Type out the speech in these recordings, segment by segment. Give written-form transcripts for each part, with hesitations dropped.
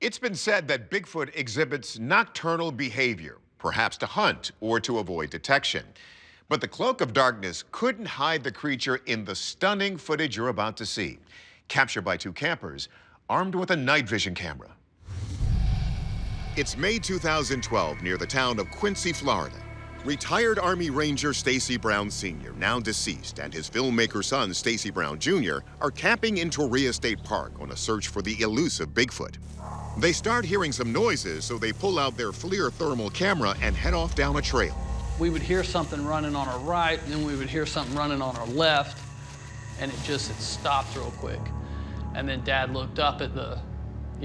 It's been said that Bigfoot exhibits nocturnal behavior, perhaps to hunt or to avoid detection. But the cloak of darkness couldn't hide the creature in the stunning footage you're about to see, captured by two campers armed with a night vision camera. It's May 2012 near the town of Quincy, Florida. Retired Army Ranger Stacy Brown Sr., now deceased, and his filmmaker son, Stacy Brown Jr., are camping in Torreya State Park on a search for the elusive Bigfoot. They start hearing some noises, so they pull out their FLIR thermal camera and head off down a trail. We would hear something running on our right, and then we would hear something running on our left, and it stopped real quick. And then Dad looked up at the,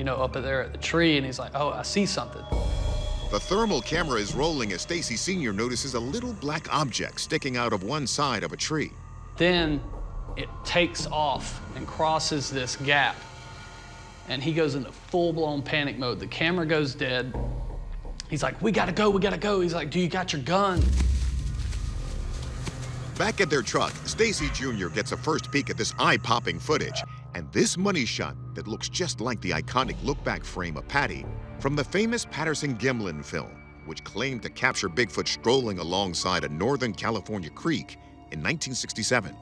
up there at the tree, and he's like, oh, I see something. The thermal camera is rolling as Stacy Sr. notices a little black object sticking out of one side of a tree. Then it takes off and crosses this gap, and he goes into full-blown panic mode. The camera goes dead. He's like, we gotta go, we gotta go. He's like, do you got your gun? Back at their truck, Stacy Jr. gets a first peek at this eye-popping footage, and this money shot that looks just like the iconic look-back frame of Patty from the famous Patterson-Gimlin film, which claimed to capture Bigfoot strolling alongside a Northern California creek in 1967.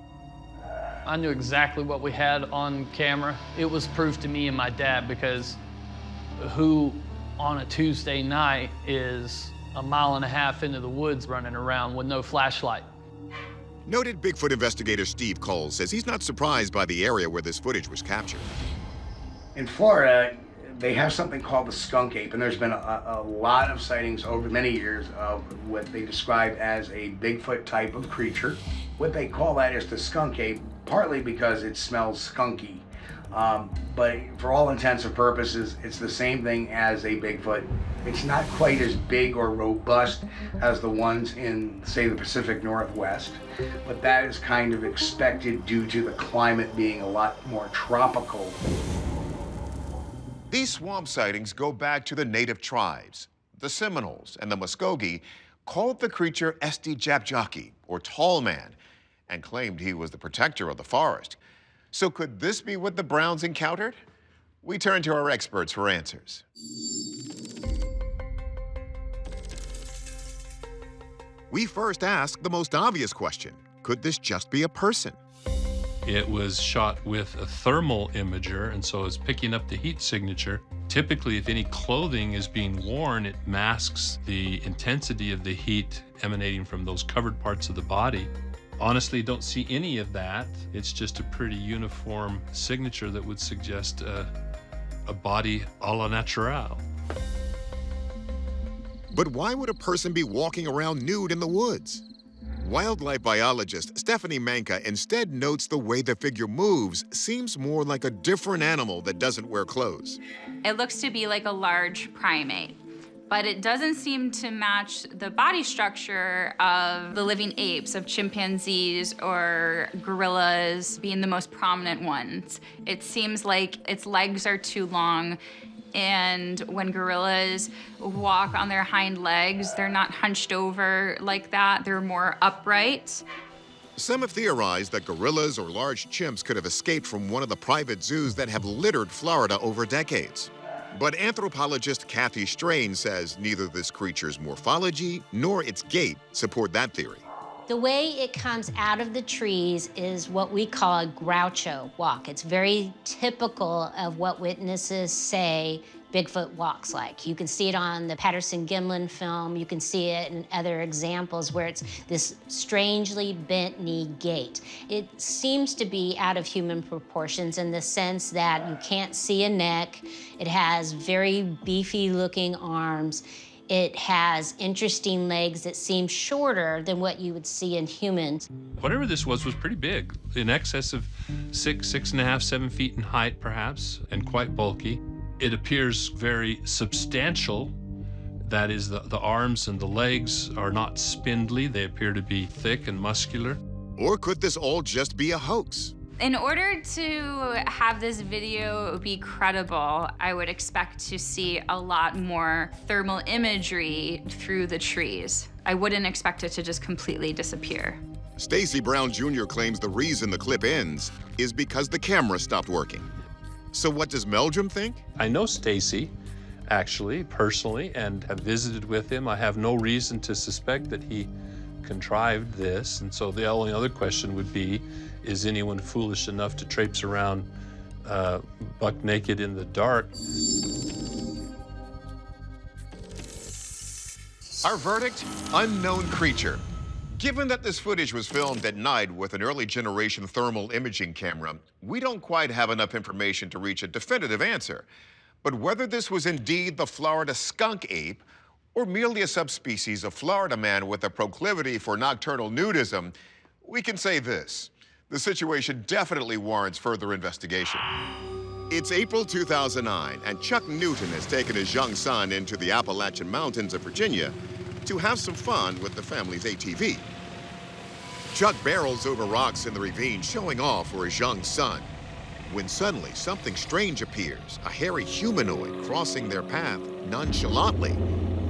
I knew exactly what we had on camera. It was proof to me and my dad, because who on a Tuesday night is a mile and a half into the woods running around with no flashlight? Noted Bigfoot investigator Steve Cole says he's not surprised by the area where this footage was captured. In Florida, they have something called the skunk ape, and there's been a lot of sightings over many years of what they describe as a Bigfoot type of creature. What they call that is the skunk ape, partly because it smells skunky. But for all intents and purposes, it's the same thing as a Bigfoot. It's not quite as big or robust as the ones in, say, the Pacific Northwest, but that is kind of expected due to the climate being a lot more tropical. These swamp sightings go back to the native tribes. The Seminoles and the Muskogee called the creature Esti Jabjaki, or Tall Man, and claimed he was the protector of the forest. So could this be what the Browns encountered? We turn to our experts for answers. We first ask the most obvious question. Could this just be a person? It was shot with a thermal imager, and so it's picking up the heat signature. Typically, if any clothing is being worn, it masks the intensity of the heat emanating from those covered parts of the body. Honestly, don't see any of that. It's just a pretty uniform signature that would suggest a body a la natural. But why would a person be walking around nude in the woods? Wildlife biologist Stephanie Manka instead notes the way the figure moves seems more like a different animal that doesn't wear clothes. It looks to be like a large primate, but it doesn't seem to match the body structure of the living apes, of chimpanzees or gorillas being the most prominent ones. It seems like its legs are too long, and when gorillas walk on their hind legs, they're not hunched over like that, they're more upright. Some have theorized that gorillas or large chimps could have escaped from one of the private zoos that have littered Florida over decades. But anthropologist Kathy Strain says neither this creature's morphology nor its gait support that theory. The way it comes out of the trees is what we call a groucho walk. It's very typical of what witnesses say Bigfoot walks like. You can see it on the Patterson-Gimlin film. You can see it in other examples where it's this strangely bent knee gait. It seems to be out of human proportions in the sense that you can't see a neck. It has very beefy looking arms. It has interesting legs that seem shorter than what you would see in humans. Whatever this was pretty big, in excess of 6.5, 7 feet in height perhaps, and quite bulky. It appears very substantial. That is, the arms and the legs are not spindly. They appear to be thick and muscular. Or could this all just be a hoax? In order to have this video be credible, I would expect to see a lot more thermal imagery through the trees. I wouldn't expect it to just completely disappear. Stacy Brown Jr. claims the reason the clip ends is because the camera stopped working. So what does Meldrum think? I know Stacy. actually, personally, and have visited with him. I have no reason to suspect that he contrived this. And so the only other question would be, is anyone foolish enough to traipse around buck naked in the dark? Our verdict? Unknown creature. Given that this footage was filmed at night with an early generation thermal imaging camera, we don't quite have enough information to reach a definitive answer. But whether this was indeed the Florida skunk ape or merely a subspecies of Florida man with a proclivity for nocturnal nudism, we can say this: the situation definitely warrants further investigation. It's April 2009, and Chuck Newton has taken his young son into the Appalachian Mountains of Virginia to have some fun with the family's ATV. Chuck barrels over rocks in the ravine, showing off for his young son, when suddenly something strange appears, a hairy humanoid crossing their path nonchalantly.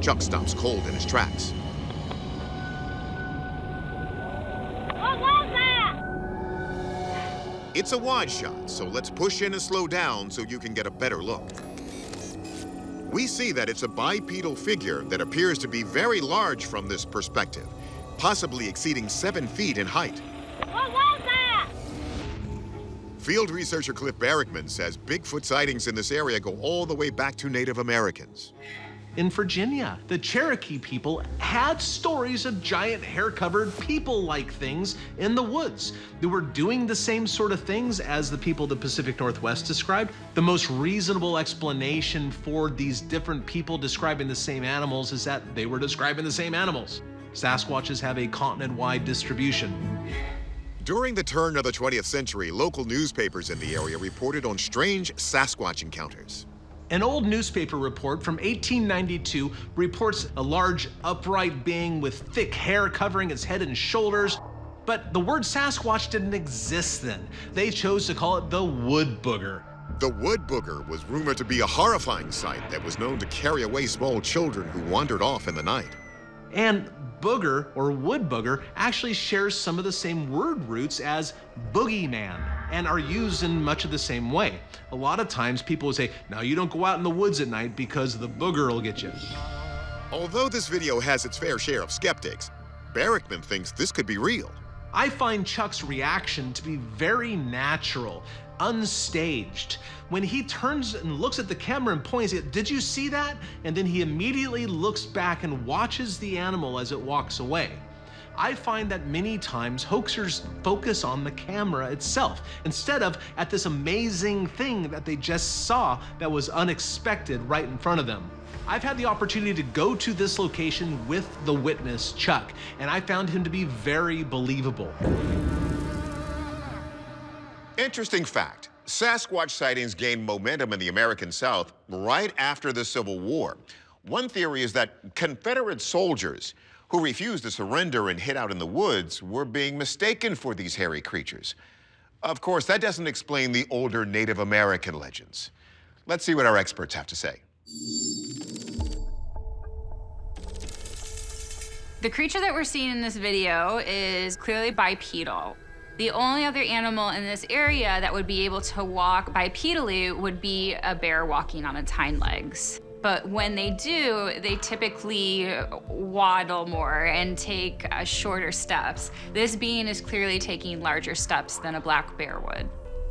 Chuck stops cold in his tracks. What was that? It's a wide shot, so let's push in and slow down so you can get a better look. We see that it's a bipedal figure that appears to be very large from this perspective, possibly exceeding 7 feet in height. What was that? Field researcher Cliff Barrickman says Bigfoot sightings in this area go all the way back to Native Americans. In Virginia, the Cherokee people had stories of giant hair-covered people-like things in the woods. They were doing the same sort of things as the people of the Pacific Northwest described. The most reasonable explanation for these different people describing the same animals is that they were describing the same animals. Sasquatches have a continent-wide distribution. During the turn of the 20th century, local newspapers in the area reported on strange Sasquatch encounters. An old newspaper report from 1892 reports a large upright being with thick hair covering its head and shoulders. But the word Sasquatch didn't exist then. They chose to call it the Woodbooger. The Woodbooger was rumored to be a horrifying sight that was known to carry away small children who wandered off in the night. And booger, or woodbooger, actually shares some of the same word roots as boogeyman and are used in much of the same way. A lot of times people will say, now you don't go out in the woods at night because the booger will get you. Although this video has its fair share of skeptics, Barrickman thinks this could be real. I find Chuck's reaction to be very natural, unstaged. When he turns and looks at the camera and points, did you see that? And then he immediately looks back and watches the animal as it walks away. I find that many times hoaxers focus on the camera itself instead of at this amazing thing that they just saw that was unexpected right in front of them. I've had the opportunity to go to this location with the witness, Chuck, and I found him to be very believable. Interesting fact, Sasquatch sightings gained momentum in the American South right after the Civil War. One theory is that Confederate soldiers who refused to surrender and hid out in the woods were being mistaken for these hairy creatures. Of course, that doesn't explain the older Native American legends. Let's see what our experts have to say. The creature that we're seeing in this video is clearly bipedal. The only other animal in this area that would be able to walk bipedally would be a bear walking on its hind legs. But when they do, they typically waddle more and take shorter steps. This being is clearly taking larger steps than a black bear would.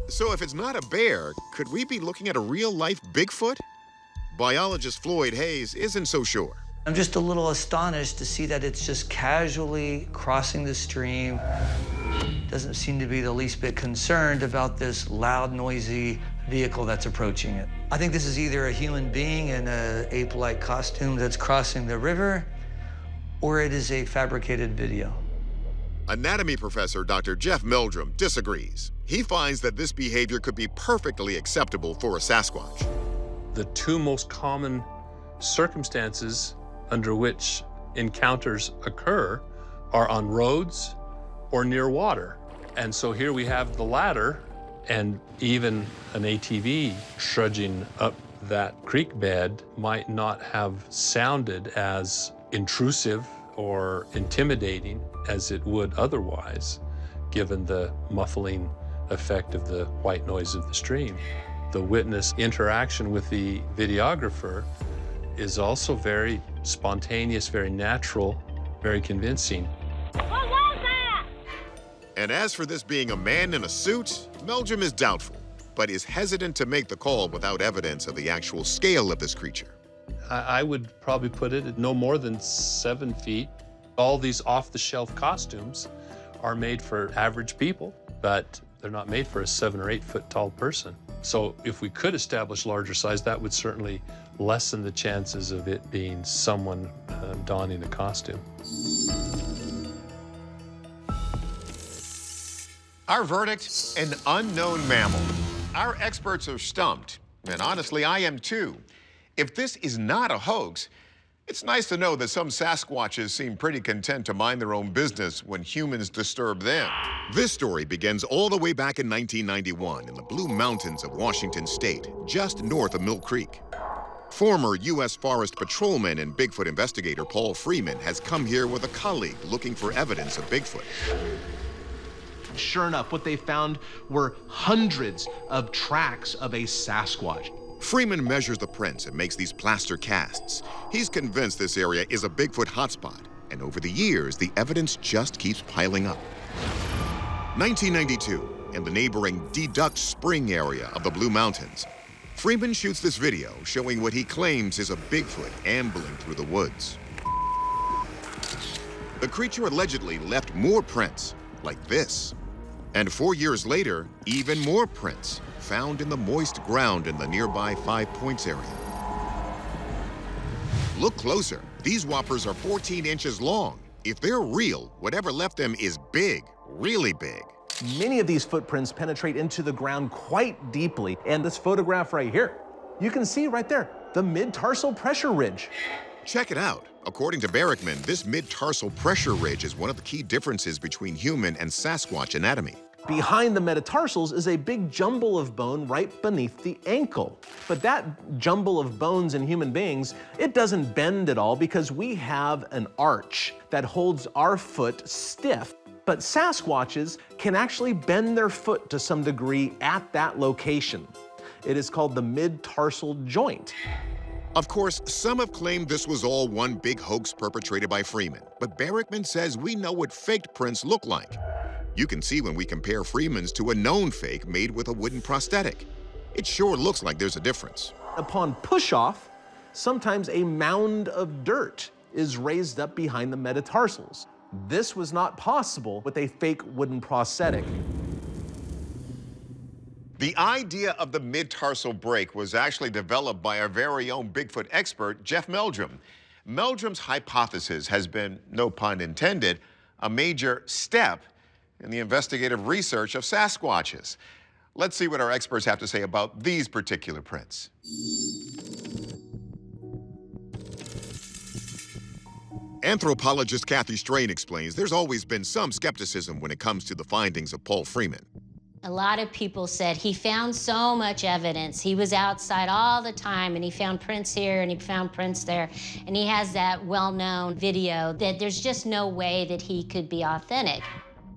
So if it's not a bear, could we be looking at a real-life Bigfoot? Biologist Floyd Hayes isn't so sure. I'm just a little astonished to see that it's just casually crossing the stream. Doesn't seem to be the least bit concerned about this loud, noisy vehicle that's approaching it. I think this is either a human being in an ape-like costume that's crossing the river, or it is a fabricated video. Anatomy professor Dr. Jeff Meldrum disagrees. He finds that this behavior could be perfectly acceptable for a Sasquatch. The two most common circumstances under which encounters occur are on roads or near water. And so here we have the latter, and even an ATV trudging up that creek bed might not have sounded as intrusive or intimidating as it would otherwise, given the muffling effect of the white noise of the stream. The witness interaction with the videographer is also very spontaneous, very natural, very convincing. What was that? And as for this being a man in a suit, Meldrum is doubtful, but is hesitant to make the call without evidence of the actual scale of this creature. I would probably put it at no more than 7 feet. All these off-the-shelf costumes are made for average people, but they're not made for a 7 or 8 foot tall person. So if we could establish larger size, that would certainly lessen the chances of it being someone donning a costume. Our verdict, an unknown mammal. Our experts are stumped, and honestly, I am too. If this is not a hoax, it's nice to know that some Sasquatches seem pretty content to mind their own business when humans disturb them. This story begins all the way back in 1991 in the Blue Mountains of Washington State, just north of Mill Creek. Former U.S. Forest Patrolman and Bigfoot investigator Paul Freeman has come here with a colleague looking for evidence of Bigfoot. Sure enough, what they found were hundreds of tracks of a Sasquatch. Freeman measures the prints and makes these plaster casts. He's convinced this area is a Bigfoot hotspot, and over the years, the evidence just keeps piling up. 1992, in the neighboring Deduct Spring area of the Blue Mountains, Freeman shoots this video showing what he claims is a Bigfoot ambling through the woods. The creature allegedly left more prints, like this. And 4 years later, even more prints found in the moist ground in the nearby 5 Points area. Look closer. These whoppers are 14 inches long. If they're real, whatever left them is big, really big. Many of these footprints penetrate into the ground quite deeply. And this photograph right here, you can see right there, the midtarsal pressure ridge. Check it out. According to Barrickman, this midtarsal pressure ridge is one of the key differences between human and Sasquatch anatomy. Behind the metatarsals is a big jumble of bone right beneath the ankle. But that jumble of bones in human beings, it doesn't bend at all because we have an arch that holds our foot stiff. But Sasquatches can actually bend their foot to some degree at that location. It is called the midtarsal joint. Of course, some have claimed this was all one big hoax perpetrated by Freeman, but Barrickman says we know what faked prints look like. You can see when we compare Freeman's to a known fake made with a wooden prosthetic. It sure looks like there's a difference. Upon push-off, sometimes a mound of dirt is raised up behind the metatarsals. This was not possible with a fake wooden prosthetic. The idea of the midtarsal break was actually developed by our very own Bigfoot expert, Jeff Meldrum. Meldrum's hypothesis has been, no pun intended, a major step in the investigative research of Sasquatches. Let's see what our experts have to say about these particular prints. Anthropologist Kathy Strain explains there's always been some skepticism when it comes to the findings of Paul Freeman. A lot of people said he found so much evidence. He was outside all the time, and he found prints here, and he found prints there. And he has that well-known video that there's just no way that he could be authentic.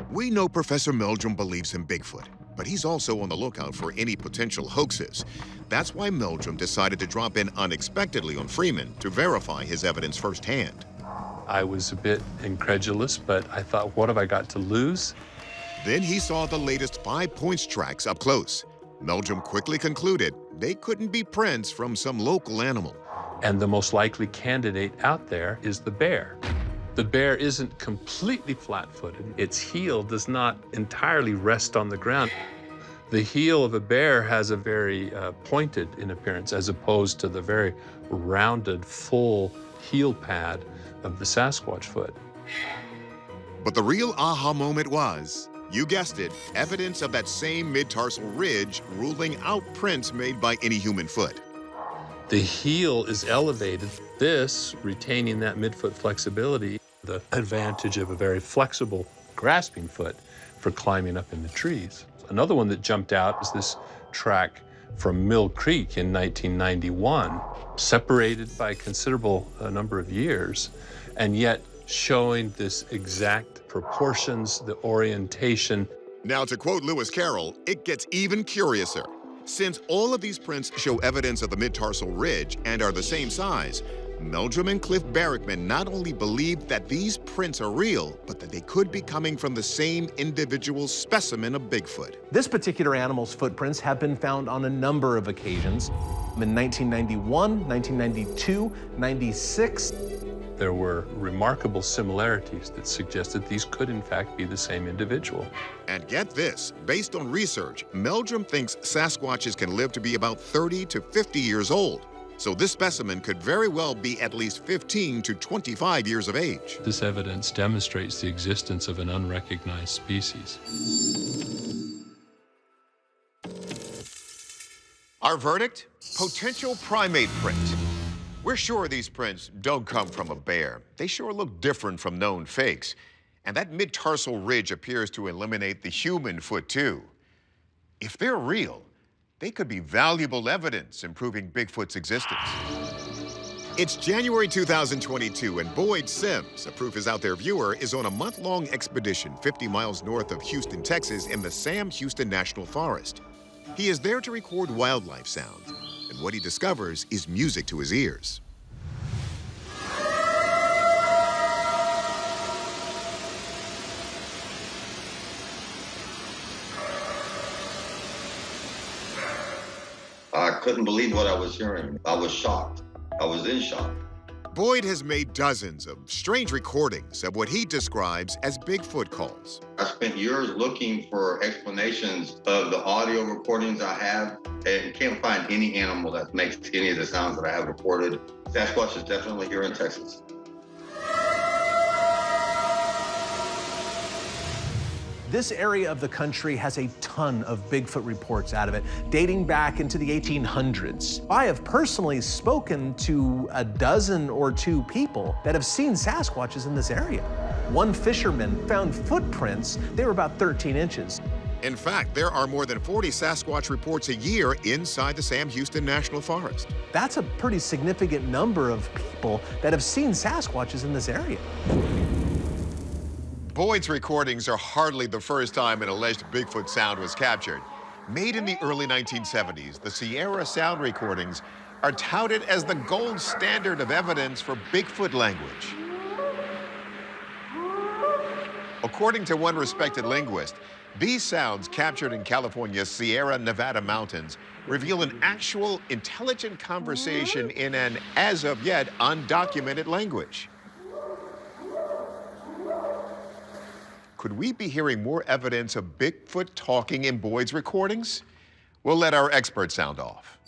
We know Professor Meldrum believes in Bigfoot, but he's also on the lookout for any potential hoaxes. That's why Meldrum decided to drop in unexpectedly on Freeman to verify his evidence firsthand. I was a bit incredulous, but I thought, what have I got to lose? Then he saw the latest 5 Points tracks up close. Meldrum quickly concluded they couldn't be prints from some local animal. And the most likely candidate out there is the bear. The bear isn't completely flat-footed. Its heel does not entirely rest on the ground. The heel of a bear has a very pointed in appearance as opposed to the very rounded, full heel pad of the Sasquatch foot. But the real aha moment was, you guessed it, evidence of that same midtarsal ridge ruling out prints made by any human foot. The heel is elevated, this retaining that midfoot flexibility, the advantage of a very flexible grasping foot for climbing up in the trees. Another one that jumped out is this track from Mill Creek in 1991, separated by a considerable number of years, and yet showing this exact proportions, the orientation. Now, to quote Lewis Carroll, it gets even curiouser. Since all of these prints show evidence of the midtarsal ridge and are the same size, Meldrum and Cliff Barrickman not only believed that these prints are real, but that they could be coming from the same individual specimen of Bigfoot. This particular animal's footprints have been found on a number of occasions. In 1991, 1992, 96. There were remarkable similarities that suggested these could in fact be the same individual. And get this, based on research, Meldrum thinks Sasquatches can live to be about 30 to 50 years old. So this specimen could very well be at least 15 to 25 years of age. This evidence demonstrates the existence of an unrecognized species. Our verdict? Potential primate print. We're sure these prints don't come from a bear. They sure look different from known fakes. And that midtarsal ridge appears to eliminate the human foot too. If they're real, they could be valuable evidence in proving Bigfoot's existence. It's January 2022, and Boyd Sims, a Proof Is Out There viewer, is on a month-long expedition 50 miles north of Houston, Texas, in the Sam Houston National Forest. He is there to record wildlife sounds, and what he discovers is music to his ears. I couldn't believe what I was hearing. I was shocked. I was in shock. Boyd has made dozens of strange recordings of what he describes as Bigfoot calls. I spent years looking for explanations of the audio recordings I have and can't find any animal that makes any of the sounds that I have recorded. Sasquatch is definitely here in Texas. This area of the country has a ton of Bigfoot reports out of it, dating back into the 1800s. I have personally spoken to a dozen or two people that have seen Sasquatches in this area. One fisherman found footprints. They were about 13 inches. In fact, there are more than 40 Sasquatch reports a year inside the Sam Houston National Forest. That's a pretty significant number of people that have seen Sasquatches in this area. Boyd's recordings are hardly the first time an alleged Bigfoot sound was captured. Made in the early 1970s, the Sierra sound recordings are touted as the gold standard of evidence for Bigfoot language. According to one respected linguist, these sounds captured in California's Sierra Nevada mountains reveal an actual intelligent conversation in an, as of yet, undocumented language. Could we be hearing more evidence of Bigfoot talking in Boyd's recordings? We'll let our expert sound off.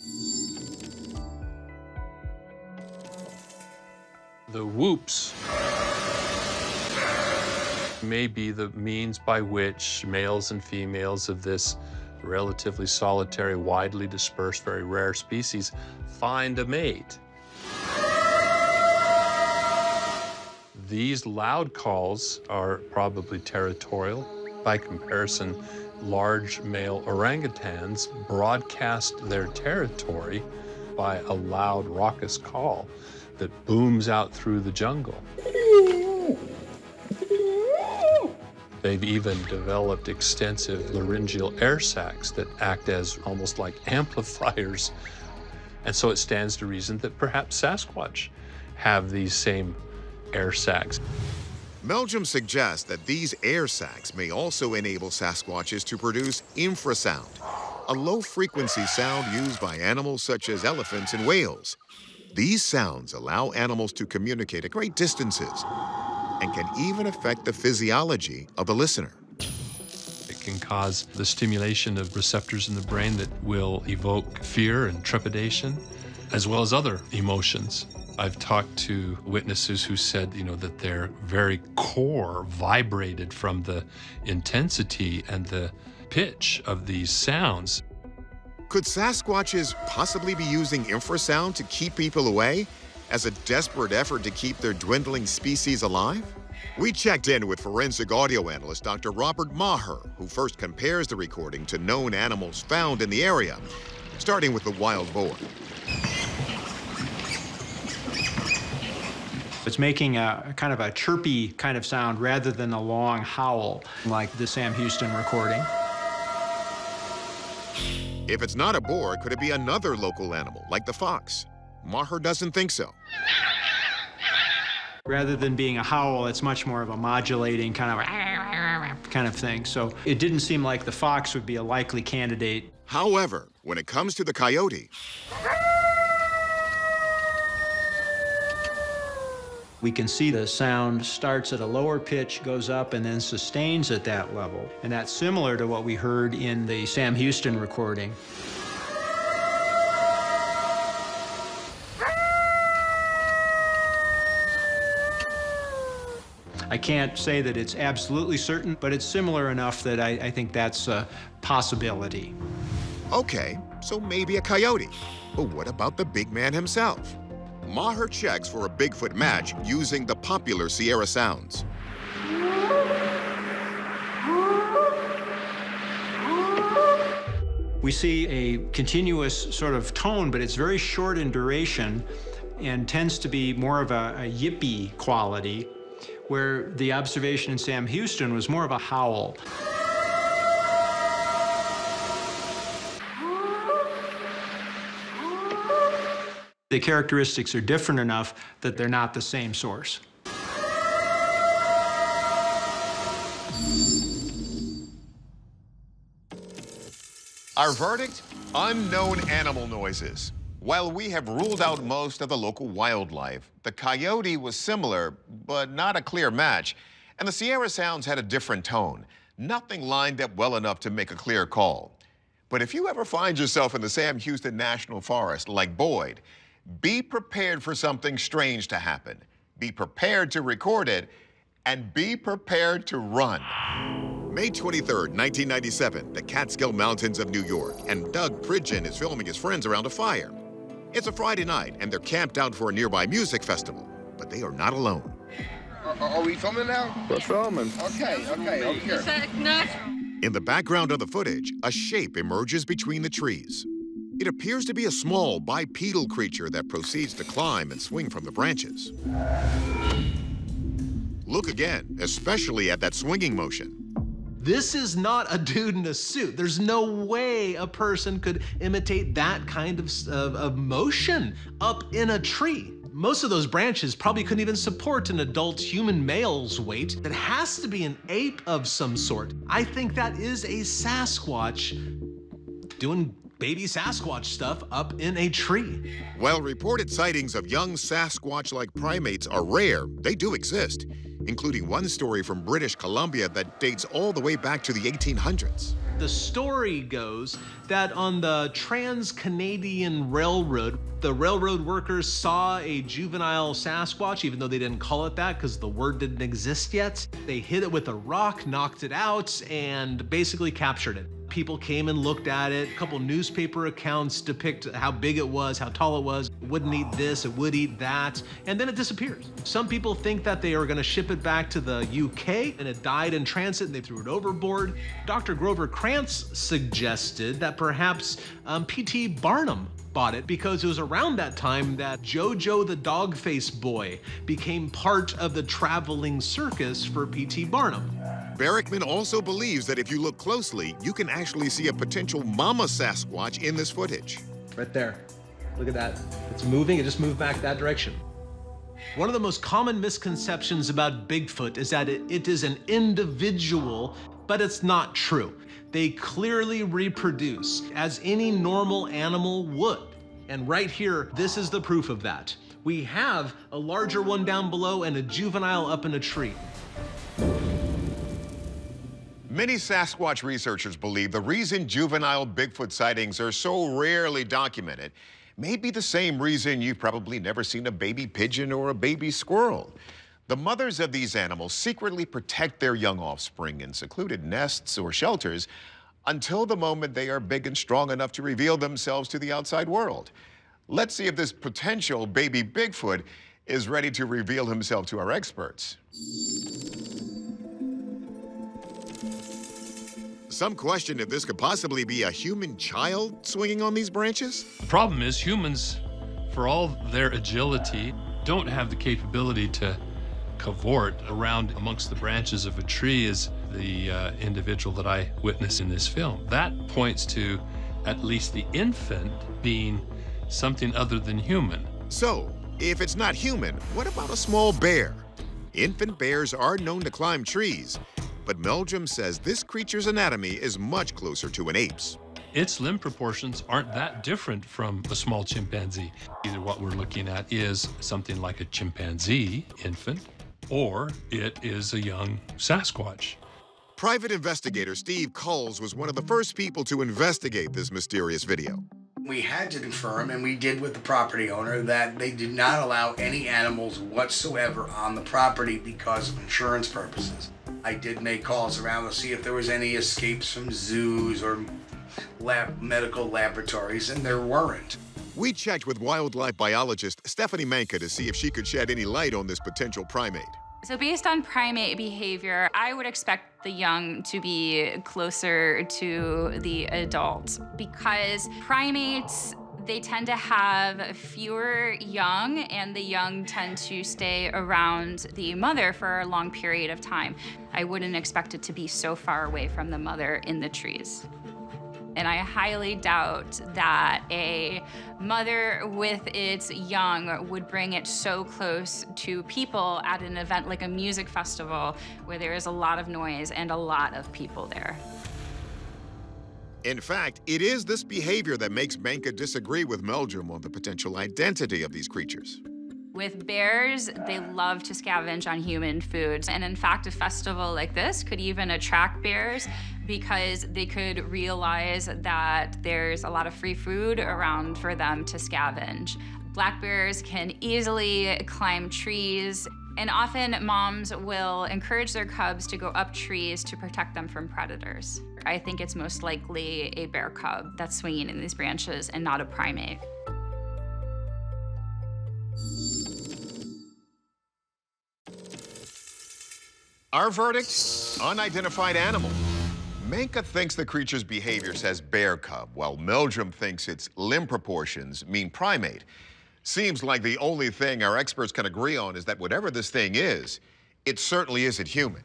The whoops may be the means by which males and females of this relatively solitary, widely dispersed, very rare species find a mate. These loud calls are probably territorial. By comparison, large male orangutans broadcast their territory by a loud, raucous call that booms out through the jungle. They've even developed extensive laryngeal air sacs that act as almost like amplifiers. And so it stands to reason that perhaps Sasquatch have these same air sacs. Meldrum suggests that these air sacs may also enable Sasquatches to produce infrasound, a low-frequency sound used by animals such as elephants and whales. These sounds allow animals to communicate at great distances and can even affect the physiology of the listener. It can cause the stimulation of receptors in the brain that will evoke fear and trepidation, as well as other emotions. I've talked to witnesses who said, that their very core vibrated from the intensity and the pitch of these sounds. Could Sasquatches possibly be using infrasound to keep people away as a desperate effort to keep their dwindling species alive? We checked in with forensic audio analyst Dr. Robert Maher, who first compares the recording to known animals found in the area, starting with the wild boar. It's making a kind of a chirpy kind of sound rather than a long howl like the Sam Houston recording. If it's not a boar, could it be another local animal, like the fox? Maher doesn't think so. Rather than being a howl, it's much more of a modulating kind of thing. So it didn't seem like the fox would be a likely candidate. However, when it comes to the coyote, we can see the sound starts at a lower pitch, goes up, and then sustains at that level. And that's similar to what we heard in the Sam Houston recording. I can't say that it's absolutely certain, but it's similar enough that I think that's a possibility. okay, so maybe a coyote. But what about the big man himself? Maher checks for a Bigfoot match using the popular Sierra sounds. We see a continuous sort of tone, but it's very short in duration and tends to be more of a yippy quality, where the observation in Sam Houston was more of a howl. The characteristics are different enough that they're not the same source. Our verdict? Unknown animal noises. While we have ruled out most of the local wildlife, the coyote was similar, but not a clear match, and the Sierra sounds had a different tone. Nothing lined up well enough to make a clear call. But if you ever find yourself in the Sam Houston National Forest, like Boyd, be prepared for something strange to happen. Be prepared to record it, and be prepared to run. May 23rd, 1997, the Catskill Mountains of New York, and Doug Pridgeon is filming his friends around a fire. It's a Friday night, and they're camped out for a nearby music festival, but they are not alone. Are we filming now? We're filming. Okay, over here. In the background of the footage, a shape emerges between the trees. It appears to be a small bipedal creature that proceeds to climb and swing from the branches. Look again, especially at that swinging motion. This is not a dude in a suit. There's no way a person could imitate that kind of motion up in a tree. Most of those branches probably couldn't even support an adult human male's weight. It has to be an ape of some sort. I think that is a Sasquatch doing baby Sasquatch stuff up in a tree. While reported sightings of young Sasquatch-like primates are rare, they do exist, including one story from British Columbia that dates all the way back to the 1800s. The story goes that on the Trans-Canadian Railroad, the railroad workers saw a juvenile Sasquatch, even though they didn't call it that because the word didn't exist yet. They hit it with a rock, knocked it out, and basically captured it. People came and looked at it. A couple newspaper accounts depict how big it was, how tall it was. It wouldn't eat this, it would eat that, and then it disappears. Some people think that they are gonna ship it back to the UK and it died in transit and they threw it overboard. Dr. Grover Krantz suggested that perhaps P.T. Barnum bought it because it was around that time that Jojo the Dog-Faced Boy became part of the traveling circus for P.T. Barnum. Barrickman also believes that if you look closely, you can actually see a potential mama Sasquatch in this footage. Right there. Look at that. It's moving. It just moved back that direction. One of the most common misconceptions about Bigfoot is that it is an individual, but it's not true. They clearly reproduce as any normal animal would. And right here, this is the proof of that. We have a larger one down below and a juvenile up in a tree. Many Sasquatch researchers believe the reason juvenile Bigfoot sightings are so rarely documented may be the same reason you've probably never seen a baby pigeon or a baby squirrel. The mothers of these animals secretly protect their young offspring in secluded nests or shelters until the moment they are big and strong enough to reveal themselves to the outside world. Let's see if this potential baby Bigfoot is ready to reveal himself to our experts. Some question if this could possibly be a human child swinging on these branches. The problem is humans, for all their agility, don't have the capability to cavort around amongst the branches of a tree as the individual that I witnessed in this film. That points to at least the infant being something other than human. So, if it's not human, what about a small bear? Infant bears are known to climb trees, but Meldrum says this creature's anatomy is much closer to an ape's. Its limb proportions aren't that different from a small chimpanzee. Either what we're looking at is something like a chimpanzee infant, or it is a young Sasquatch. Private investigator Steve Culls was one of the first people to investigate this mysterious video. We had to confirm, and we did with the property owner, that they did not allow any animals whatsoever on the property because of insurance purposes. I did make calls around to see if there was any escapes from zoos or medical laboratories, and there weren't. We checked with wildlife biologist Stephanie Manka to see if she could shed any light on this potential primate. So based on primate behavior, I would expect the young to be closer to the adult because primates, they tend to have fewer young, and the young tend to stay around the mother for a long period of time. I wouldn't expect it to be so far away from the mother in the trees. And I highly doubt that a mother with its young would bring it so close to people at an event like a music festival where there is a lot of noise and a lot of people there. In fact, it is this behavior that makes Manka disagree with Meldrum on the potential identity of these creatures. With bears, they love to scavenge on human foods. And in fact, a festival like this could even attract bears because they could realize that there's a lot of free food around for them to scavenge. Black bears can easily climb trees, and often moms will encourage their cubs to go up trees to protect them from predators. I think it's most likely a bear cub that's swinging in these branches and not a primate. Our verdict? Unidentified animal. Manka thinks the creature's behavior says bear cub, while Meldrum thinks its limb proportions mean primate. Seems like the only thing our experts can agree on is that whatever this thing is, it certainly isn't human.